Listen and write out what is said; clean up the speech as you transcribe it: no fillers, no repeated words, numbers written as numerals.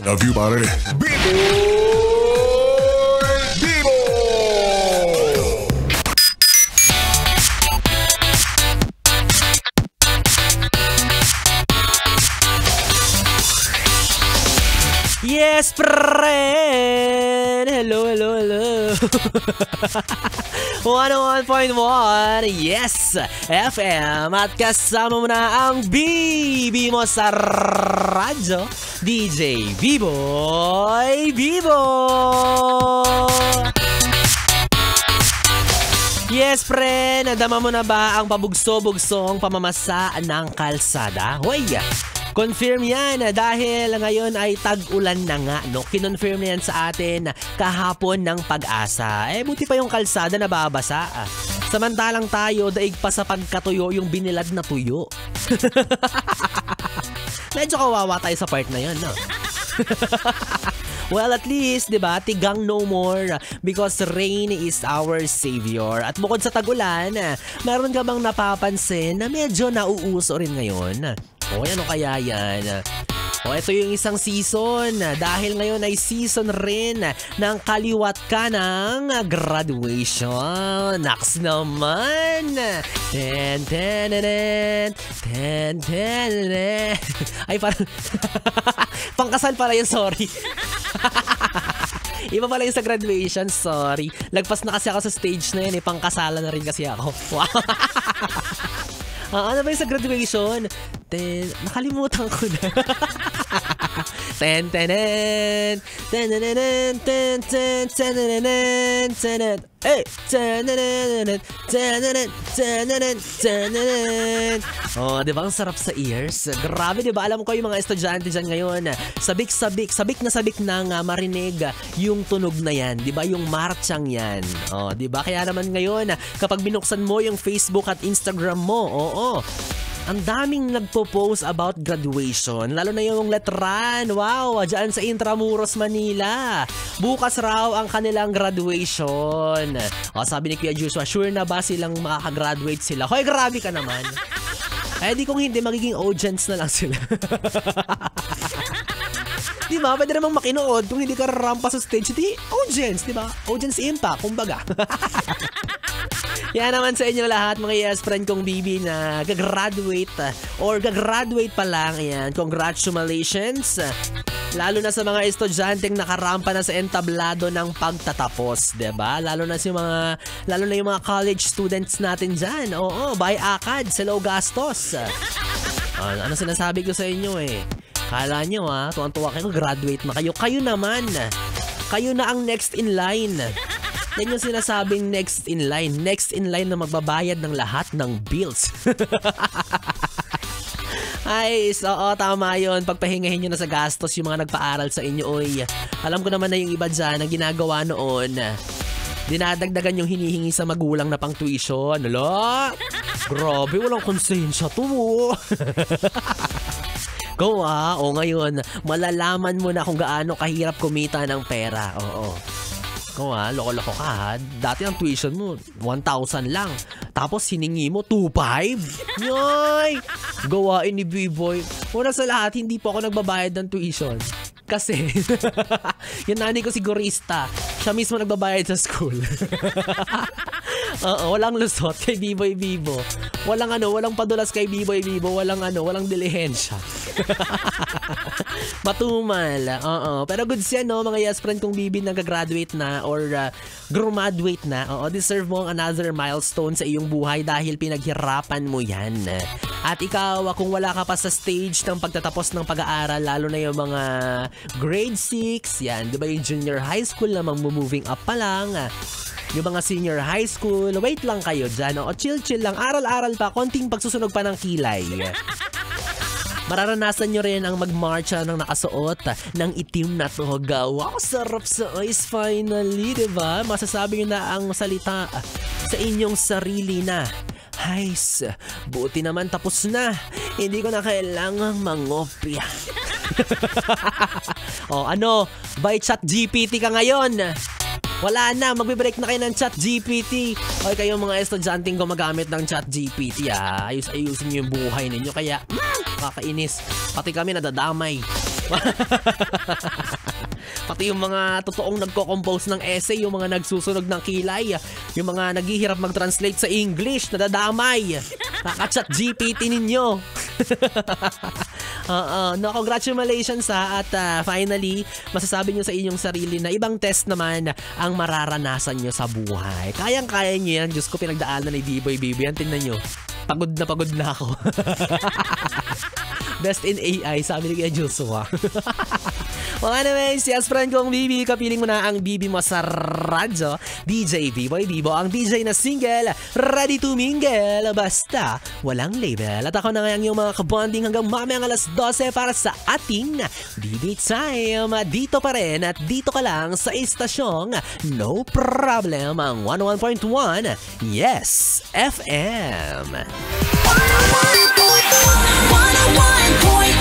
Love you, pare. Bibo! Yes, friend! Hello. 101.1, yes, FM. At kasama mo na ang bibi mo sa radyo, DJ B-Boy Bibo! Yes, friend! Nadama mo na ba ang pabugso-bugsong pamamasa ng kalsada? Hoy! Confirm yan dahil ngayon ay tag-ulan na nga, no? Kinonfirm na yan sa atin kahapon ng Pag-asa. Buti pa yung kalsada na babasa. Samantalang tayo, daig pa sa pagkatuyo yung binilad na tuyo. Medyo kawawa tayo sa part na yun, no? Well, at least, di ba, tigang no more because rain is our savior. At bukod sa tag-ulan, meron ka bang napapansin na medyo nauuso rin ngayon? O, ano kaya yan? O, ito yung isang season dahil ngayon ay season rin ng kaliwat ka ng graduation. Naks naman! Ay, parang pangkasal pala yun, sorry. Iba pala yung sa graduation, sorry. Lagpas na kasi ako sa stage na yun, pangkasalan na rin kasi ako. Wow. Ano ba yung sa graduation? Nakalimutan ko na. Oh, di ba ang sarap sa ears? Grabe, di ba? Alam ko yung mga estudyante dyan ngayon, sabik na marinig yung tunog na yan. Di ba? Yung marchang yan. Oh, di ba? Kaya naman ngayon, kapag binuksan mo yung Facebook at Instagram mo, ang daming nagpo-post about graduation. Lalo na yung letran. Wow, dyan sa Intramuros, Manila. Bukas raw ang kanilang graduation. O, sabi ni Kuya Joshua, sure na ba silang makakagraduate sila? Hoy, grabe ka naman. Di kung hindi, magiging audience na lang sila. Di ba? Pwede namang makinood kung hindi ka rampa sa stage. Di, audience, di ba? Audience impact, kumbaga. Yan naman sa inyo lahat, mga yes friend kong bibi na gagraduate or gagraduate pa lang. Ayan, congratulations. Lalo na sa mga estudyanteng nakarampa na sa entablado ng pagtatapos, 'di ba? Lalo na yung mga college students natin diyan. Oo, by ACAD, sa low gastos. Ano sinasabi ko sa inyo Kala nyo tuwang-tuwa kayo, graduate na kayo. Kayo naman, kayo na ang next in line. Yan yung sinasabing next in line. Next in line na magbabayad ng lahat ng bills. Ay, tama yun. Pagpahingahin nyo na sa gastos yung mga nagpaaral sa inyo. Alam ko naman na yung iba dyan ang ginagawa noon, dinadagdagan yung hinihingi sa magulang na pang tuition. Hala? Grabe, walang konsensya to. Go ngayon, malalaman mo na kung gaano kahirap kumita ng pera. Loko-loko ka Dati ang tuition mo 1,000 lang. Tapos hiningi mo 2,500. Yoy! Gawain ni B-Boy. Una sa lahat, hindi po ako nagbabayad ng tuition. Kasi yung nanay ko sigurista. Siya mismo nagbabayad sa school. Walang lusot kay B-Boy Bibo. Walang padulas kay B-Boy Bibo. Walang dilihensya. Matumal. Pero goods yan, mga yes friend kong bibi na gagraduate na or graduate na. Deserve mo another milestone sa iyong buhay dahil pinaghirapan mo yan. At ikaw, kung wala ka pa sa stage ng pagtatapos ng pag-aaral, lalo na yung mga grade 6, yan, di ba yung junior high school na moving up pa lang, yung mga senior high school, wait lang kayo dyan. Chill lang, aral-aral pa, konting pagsusunog pa ng kilay. Mararanasan nyo rin ang magmarcha ng nakasuot ng itim na toga. Wow, sarap sa eyes finally, diba? Masasabi nyo na ang salita sa inyong sarili na, Hays, buti naman tapos na. Hindi ko na kailangang mangopya. By ChatGPT ka ngayon. Wala na, magbe-break na kayo ng ChatGPT. Okay, kayong mga estudyanteng gumagamit ng ChatGPT, ayusin nyo yung buhay ninyo. Kaya, kakainis. Pati kami nadadamay. Pati yung mga totoong nagko-compose ng essay, yung mga nagsusunog ng kilay, yung mga naghihirap mag-translate sa English, nadadamay. Kaka-chat GPT ninyo. No, congratulations at finally, masasabi nyo sa inyong sarili na ibang test naman ang mararanasan nyo sa buhay. Kayang-kaya nyo yan. Diyos ko, pinagdaanan ni Biboy. Yan, tingnan nyo. Pagod na ako. Best in AI, sabi ni Kuya Joshua. Mga naman, yes friend kong Bibi, kapiling mo na ang Bibi mo sa radyo. DJ Biboy Bibo, ang DJ na single, ready to mingle, basta walang label. At ako na ngayon yung mga kabonding hanggang mamayang alas 12 para sa ating Bibi Time. Dito pa rin at dito ka lang sa istasyong No Problem, ang 101.1 Yes FM. 101.1